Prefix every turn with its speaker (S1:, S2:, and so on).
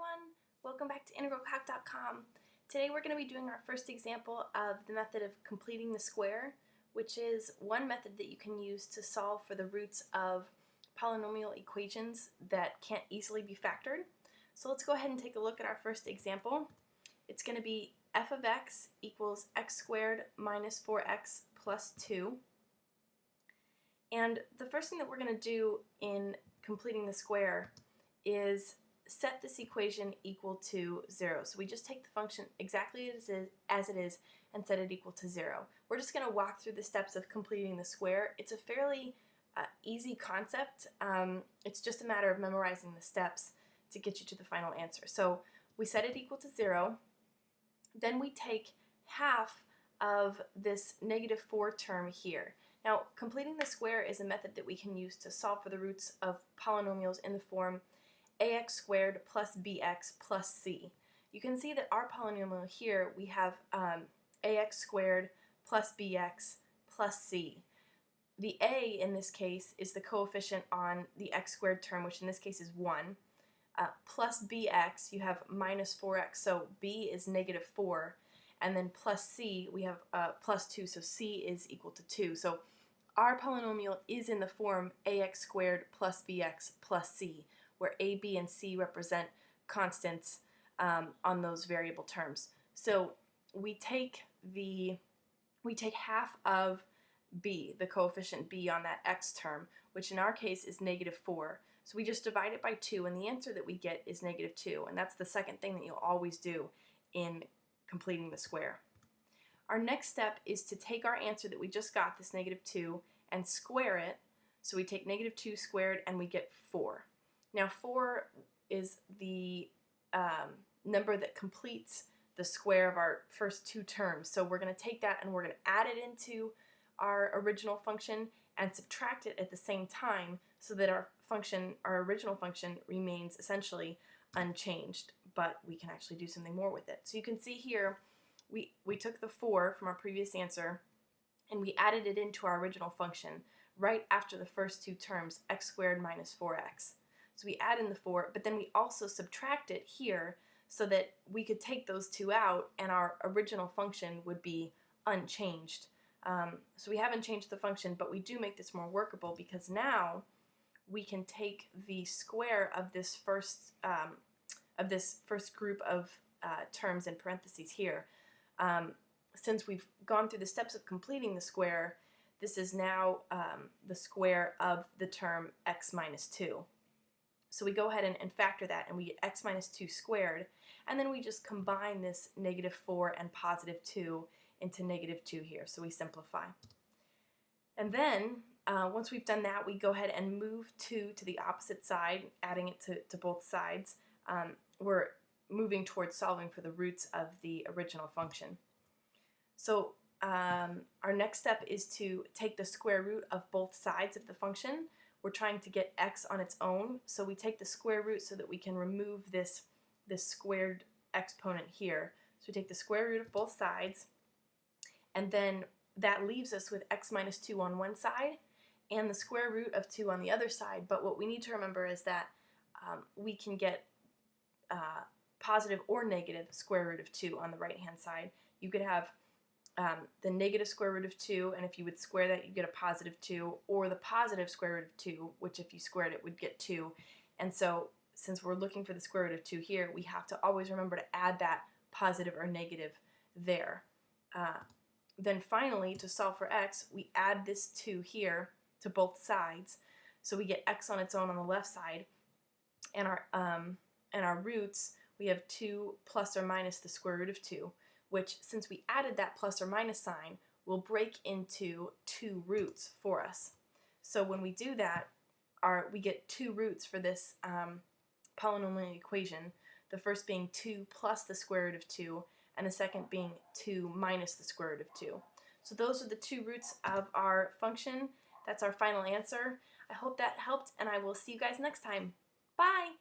S1: everyone! Welcome back to integralcalc.com. Today we're going to be doing our first example of the method of completing the square, which is one method that you can use to solve for the roots of polynomial equations that can't easily be factored. So let's go ahead and take a look at our first example. It's going to be f of x equals x squared minus 4x plus 2. And the first thing that we're going to do in completing the square is set this equation equal to 0. So we just take the function exactly as it is and set it equal to 0. We're just going to walk through the steps of completing the square. It's a fairly easy concept. It's just a matter of memorizing the steps to get you to the final answer. So we set it equal to 0. Then we take half of this -4 term here. Now, completing the square is a method that we can use to solve for the roots of polynomials in the form ax squared plus bx plus c. You can see that our polynomial here, we have ax squared plus bx plus c. The a in this case is the coefficient on the x squared term, which in this case is 1. Plus bx, you have minus 4x, so b is -4. And then plus c, we have plus 2, so c is equal to 2. So our polynomial is in the form ax squared plus bx plus c, where a, b, and c represent constants on those variable terms. So we take half of b, the coefficient b on that x term, which in our case is -4. So we just divide it by 2, and the answer that we get is -2. And that's the second thing that you'll always do in completing the square. Our next step is to take our answer that we just got, this -2, and square it. So we take -2 squared and we get 4. Now 4 is the number that completes the square of our first two terms. So we're going to take that and we're going to add it into our original function and subtract it at the same time so that our original function remains essentially unchanged, but we can actually do something more with it. So you can see here we took the 4 from our previous answer and we added it into our original function right after the first two terms, x squared minus 4x. So we add in the 4, but then we also subtract it here so that we could take those two out and our original function would be unchanged. So we haven't changed the function, but we do make this more workable because now we can take the square of this first group of terms in parentheses here. Since we've gone through the steps of completing the square, this is now the square of the term x minus 2. So we go ahead and factor that, and we get x minus 2 squared, and then we just combine this -4 and +2 into -2 here, so we simplify. And then, once we've done that, we go ahead and move 2 to the opposite side, adding it to both sides. We're moving towards solving for the roots of the original function. So our next step is to take the square root of both sides of the function. We're trying to get x on its own, so we take the square root so that we can remove this squared exponent here. So we take the square root of both sides, and then that leaves us with x minus 2 on one side and the square root of 2 on the other side. But what we need to remember is that we can get positive or negative square root of 2 on the right hand side. You could have the negative square root of 2, and if you would square that, you get a +2, or the positive square root of 2, which if you squared it would get 2. And so since we're looking for the square root of 2 here, we have to always remember to add that positive or negative there. Then finally, to solve for x, we add this 2 here to both sides, so we get x on its own on the left side, and our roots, we have 2 plus or minus the square root of 2, which, since we added that plus or minus sign, will break into 2 roots for us. So when we do that, we get 2 roots for this polynomial equation, the first being 2 plus the square root of 2, and the second being 2 minus the square root of 2. So those are the 2 roots of our function. That's our final answer. I hope that helped, and I will see you guys next time. Bye!